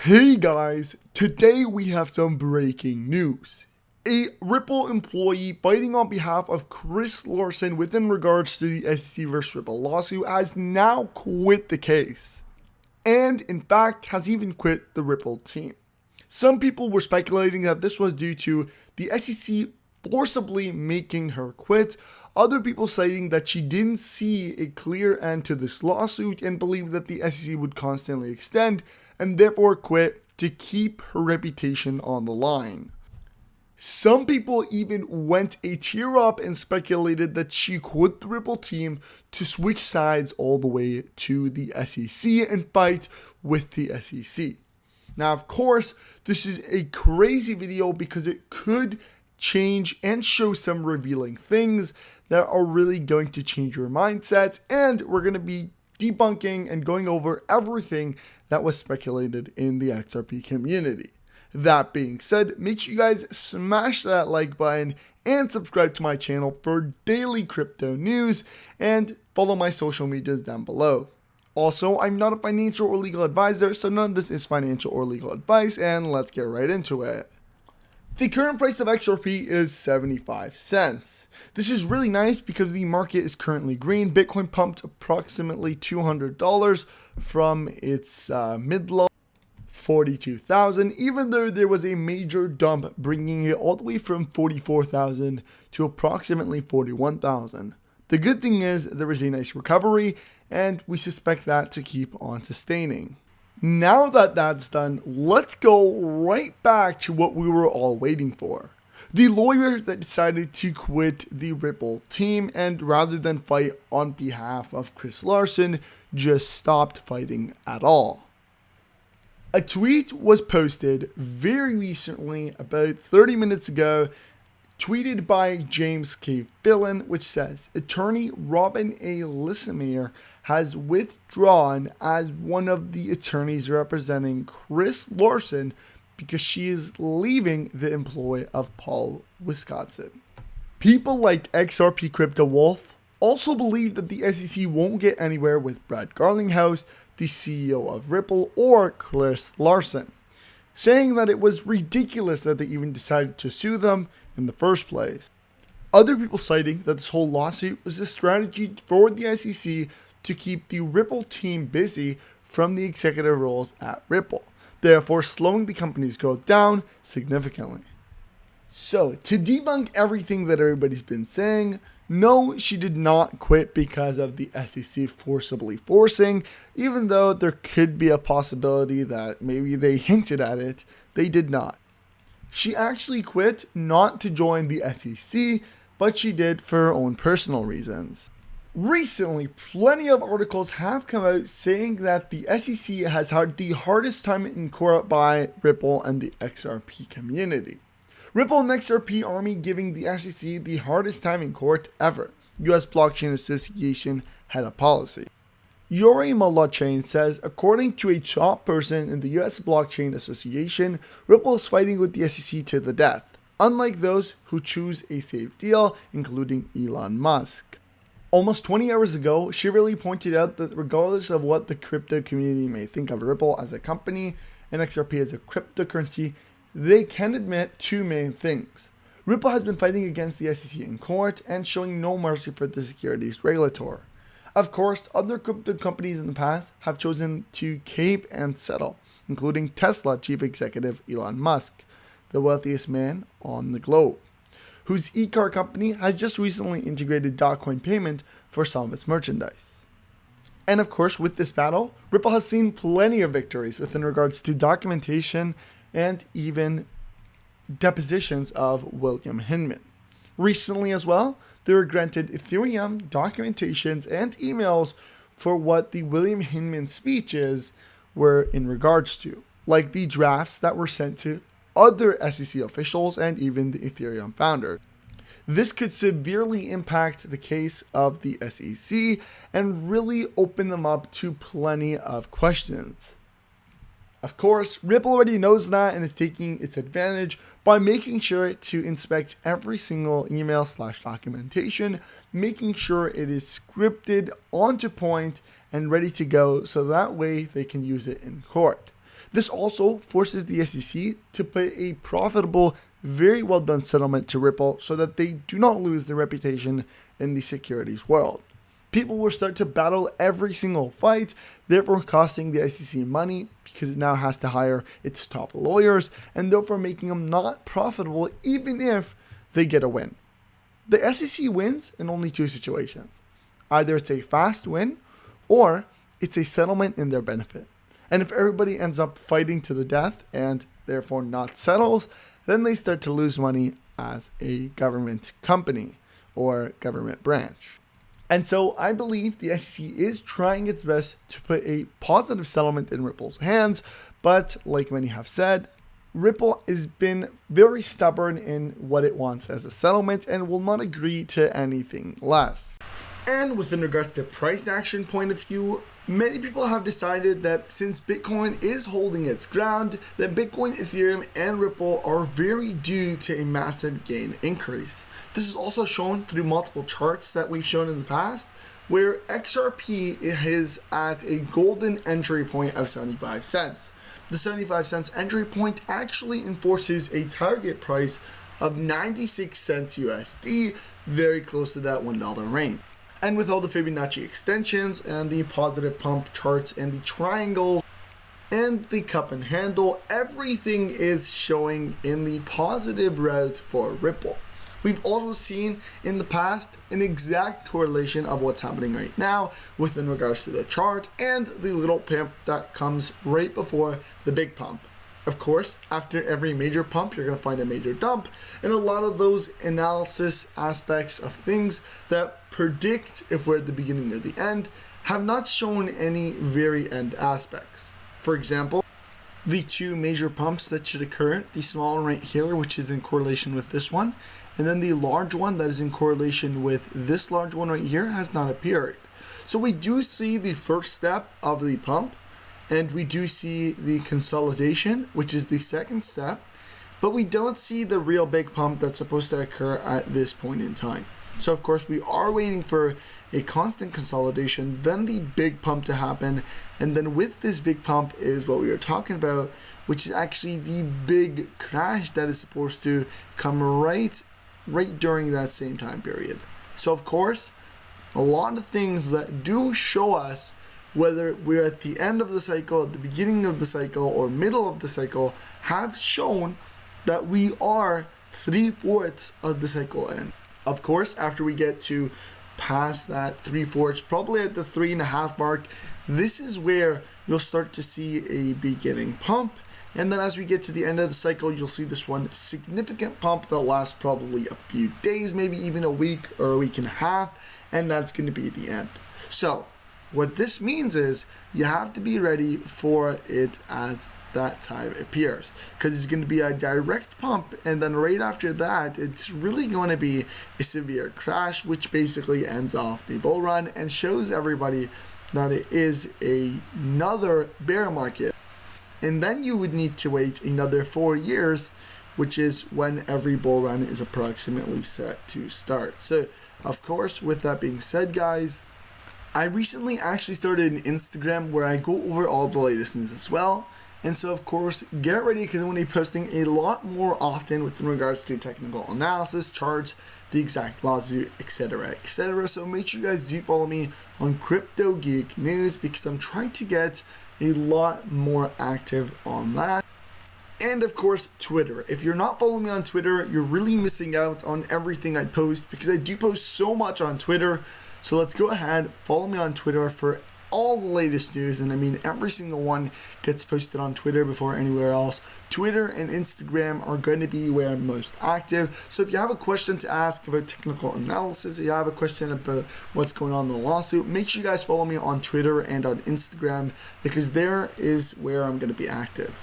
Hey guys, today we have some breaking news. A Ripple employee fighting on behalf of Chris Larsen within regards to the SEC vs. Ripple lawsuit has now quit the case. And in fact has even quit the Ripple team. Some people were speculating that this was due to the SEC forcibly making her quit. Other people citing that she didn't see a clear end to this lawsuit and believed that the SEC would constantly extend and therefore quit to keep her reputation on the line. Some people even went a tier up and speculated that she quit the Ripple team to switch sides all the way to the SEC and fight with the SEC. Now, of course, this is a crazy video because it could change and show some revealing things that are really going to change your mindset, and we're going to be debunking and going over everything that was speculated in the XRP community. That being said, make sure you guys smash that like button and subscribe to my channel for daily crypto news and follow my social medias down below. Also, I'm not a financial or legal advisor, so none of this is financial or legal advice, and let's get right into it. The current price of XRP is 75 cents. This is really nice because the market is currently green. Bitcoin pumped approximately $200 from its mid-low 42,000, even though there was a major dump bringing it all the way from 44,000 to approximately 41,000. The good thing is there is a nice recovery and we suspect that to keep on sustaining. Now that that's done, let's go right back to what we were all waiting for. The lawyer that decided to quit the Ripple team and rather than fight on behalf of Chris Larsen, just stopped fighting at all. A tweet was posted very recently, about 30 minutes ago, tweeted by James K. Fillon, which says, attorney Robin A. Lissamere has withdrawn as one of the attorneys representing Chris Larsen because she is leaving the employ of Paul Wisconsin. People like XRP Crypto Wolf also believe that the SEC won't get anywhere with Brad Garlinghouse, the CEO of Ripple, or Chris Larsen, saying that it was ridiculous that they even decided to sue them in the first place. Other people citing that this whole lawsuit was a strategy for the SEC to keep the Ripple team busy from the executive roles at Ripple, therefore slowing the company's growth down significantly. So, to debunk everything that everybody's been saying, no, she did not quit because of the SEC forcibly forcing, even though there could be a possibility that maybe they hinted at it, they did not. She actually quit not to join the SEC, but she did for her own personal reasons. Recently, plenty of articles have come out saying that the SEC has had the hardest time in court by Ripple and the XRP community. Ripple and XRP Army giving the SEC the hardest time in court ever. US Blockchain Association had a policy. Yuri Malachain says, according to a top person in the US Blockchain Association, Ripple is fighting with the SEC to the death, unlike those who choose a safe deal, including Elon Musk. Almost 20 hours ago, she really pointed out that regardless of what the crypto community may think of Ripple as a company and XRP as a cryptocurrency, they can admit two main things. Ripple has been fighting against the SEC in court and showing no mercy for the securities regulator. Of course, other crypto companies in the past have chosen to cape and settle, including Tesla chief executive Elon Musk, the wealthiest man on the globe, whose e-car company has just recently integrated Dogecoin payment for some of its merchandise. And of course, with this battle, Ripple has seen plenty of victories within regards to documentation and even depositions of William Hinman. Recently as well, they were granted Ethereum documentations and emails for what the William Hinman speeches were in regards to, like the drafts that were sent to other SEC officials and even the Ethereum founder. This could severely impact the case of the SEC and really open them up to plenty of questions. Of course, Ripple already knows that and is taking its advantage by making sure to inspect every single email/documentation, making sure it is scripted, onto point, and ready to go so that way they can use it in court. This also forces the SEC to pay a profitable, very well done settlement to Ripple so that they do not lose their reputation in the securities world. People will start to battle every single fight, therefore costing the SEC money because it now has to hire its top lawyers and therefore making them not profitable even if they get a win. The SEC wins in only two situations. Either it's a fast win or it's a settlement in their benefit. And if everybody ends up fighting to the death and therefore not settles, then they start to lose money as a government company or government branch. And so I believe the SEC is trying its best to put a positive settlement in Ripple's hands, but like many have said, Ripple has been very stubborn in what it wants as a settlement and will not agree to anything less. And within regards to price action point of view, many people have decided that since Bitcoin is holding its ground, that Bitcoin, Ethereum, and Ripple are very due to a massive gain increase. This is also shown through multiple charts that we've shown in the past, where XRP is at a golden entry point of 75 cents. The 75 cents entry point actually enforces a target price of 96 cents USD, very close to that $1 range. And with all the Fibonacci extensions and the positive pump charts and the triangle and the cup and handle, everything is showing in the positive route for Ripple. We've also seen in the past an exact correlation of what's happening right now within regards to the chart and the little pump that comes right before the big pump. Of course, after every major pump, you're going to find a major dump, and a lot of those analysis aspects of things that predict if we're at the beginning or the end have not shown any very end aspects. For example, the two major pumps that should occur, the small one right here, which is in correlation with this one, and then the large one that is in correlation with this large one right here, has not appeared. So we do see the first step of the pump, and we do see the consolidation, which is the second step, but we don't see the real big pump that's supposed to occur at this point in time. So of course we are waiting for a constant consolidation, then the big pump to happen, and then with this big pump is what we are talking about, which is actually the big crash that is supposed to come right during that same time period. So of course, a lot of things that do show us whether we're at the end of the cycle, at the beginning of the cycle, or middle of the cycle, have shown that we are 3/4 of the cycle in. Of course, after we get to past that 3/4, probably at the 3.5 mark, this is where you'll start to see a beginning pump. And then as we get to the end of the cycle, you'll see this one significant pump that lasts probably a few days, maybe even a week or a week and a half, and that's going to be the end. So what this means is you have to be ready for it as that time appears, because it's going to be a direct pump, and then right after that it's really going to be a severe crash, which basically ends off the bull run and shows everybody that it is another bear market. And then you would need to wait another 4 years, which is when every bull run is approximately set to start. So of course, with that being said, guys, I recently actually started an Instagram where I go over all the latest news as well. And so of course, get ready, because I'm going to be posting a lot more often within regards to technical analysis, charts, the exact lawsuit, etc., etc. So make sure you guys do follow me on Crypto Geek News, because I'm trying to get a lot more active on that. And of course, Twitter. If you're not following me on Twitter, you're really missing out on everything I post, because I do post so much on Twitter. So let's go ahead, follow me on Twitter for all the latest news, and I mean every single one gets posted on Twitter before anywhere else. Twitter and Instagram are going to be where I'm most active. So if you have a question to ask about technical analysis, if you have a question about what's going on in the lawsuit, make sure you guys follow me on Twitter and on Instagram, because there is where I'm going to be active.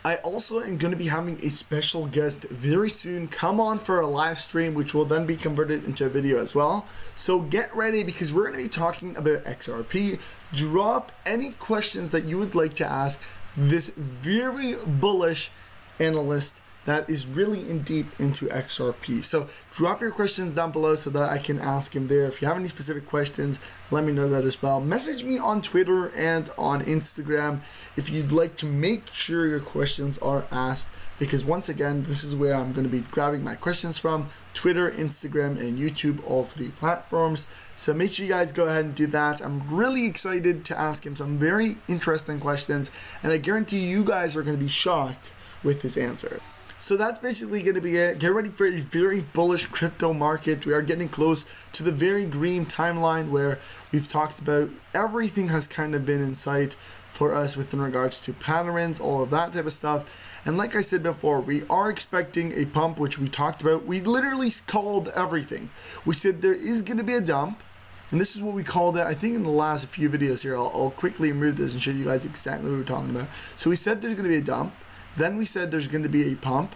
I also am going to be having a special guest very soon come on for a live stream, which will then be converted into a video as well. So get ready, because we're going to be talking about XRP. Drop any questions that you would like to ask this very bullish analyst that is really in deep into XRP. So drop your questions down below so that I can ask him there. If you have any specific questions, let me know that as well. Message me on Twitter and on Instagram if you'd like to make sure your questions are asked, because once again, this is where I'm going to be grabbing my questions from: Twitter, Instagram, and YouTube, all 3 platforms. So make sure you guys go ahead and do that. I'm really excited to ask him some very interesting questions, and I guarantee you guys are going to be shocked with his answer. So that's basically going to be it. Get ready for a very bullish crypto market. We are getting close to the very green timeline where we've talked about everything has kind of been in sight for us within regards to patterns, all of that type of stuff. And like I said before, we are expecting a pump, which we talked about. We literally called everything. We said there is going to be a dump, and this is what we called it, I think, in the last few videos here. I'll quickly remove this and show you guys exactly what we're talking about. So we said there's going to be a dump. Then we said there's going to be a pump,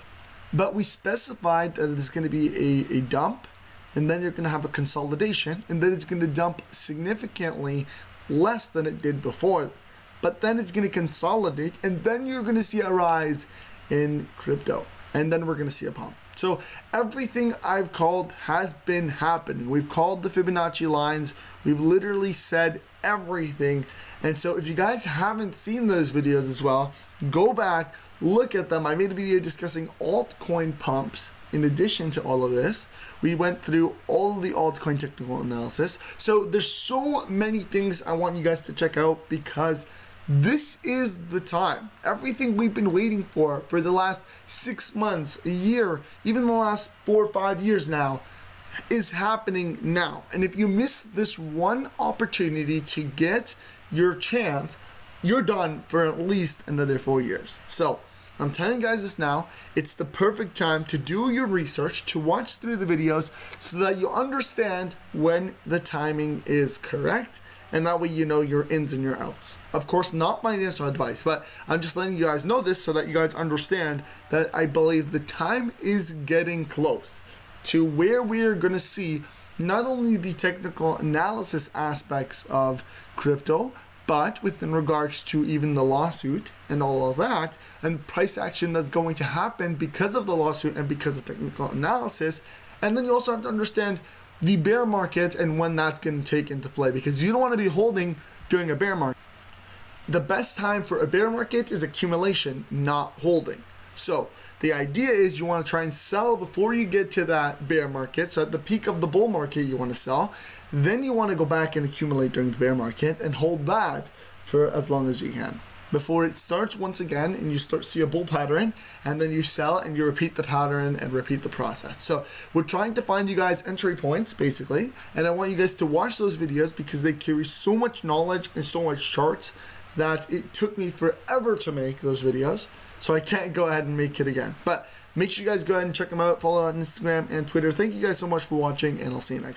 but we specified that it's going to be a dump, and then you're going to have a consolidation, and then it's going to dump significantly less than it did before. But then it's going to consolidate, and then you're going to see a rise in crypto, and then we're going to see a pump. So everything I've called has been happening. We've called the Fibonacci lines. We've literally said everything. And so if you guys haven't seen those videos as well, go back, look at them. I made a video discussing altcoin pumps. In addition to all of this, we went through all of the altcoin technical analysis. So there's so many things I want you guys to check out, because this is the time. Everything we've been waiting for the last 6 months, a year, even the last 4 or 5 years now, is happening now. And if you miss this one opportunity to get your chance, you're done for at least another 4 years. So I'm telling you guys this now. It's the perfect time to do your research, to watch through the videos so that you understand when the timing is correct, and that way you know your ins and your outs. Of course, not financial advice, but I'm just letting you guys know this so that you guys understand that I believe the time is getting close to where we're going to see not only the technical analysis aspects of crypto, but within regards to even the lawsuit and all of that, and price action that's going to happen because of the lawsuit and because of technical analysis. And then you also have to understand the bear market and when that's going to take into play, because you don't want to be holding during a bear market. The best time for a bear market is accumulation, not holding. So the idea is you want to try and sell before you get to that bear market. So at the peak of the bull market, you want to sell. Then you want to go back and accumulate during the bear market and hold that for as long as you can, before it starts once again and you start to see a bull pattern, and then you sell and you repeat the pattern and repeat the process. So we're trying to find you guys entry points basically, and I want you guys to watch those videos because they carry so much knowledge and so much charts that it took me forever to make those videos, so I can't go ahead and make it again. But make sure you guys go ahead and check them out. Follow on Instagram and Twitter. Thank you guys so much for watching, and I'll see you next time.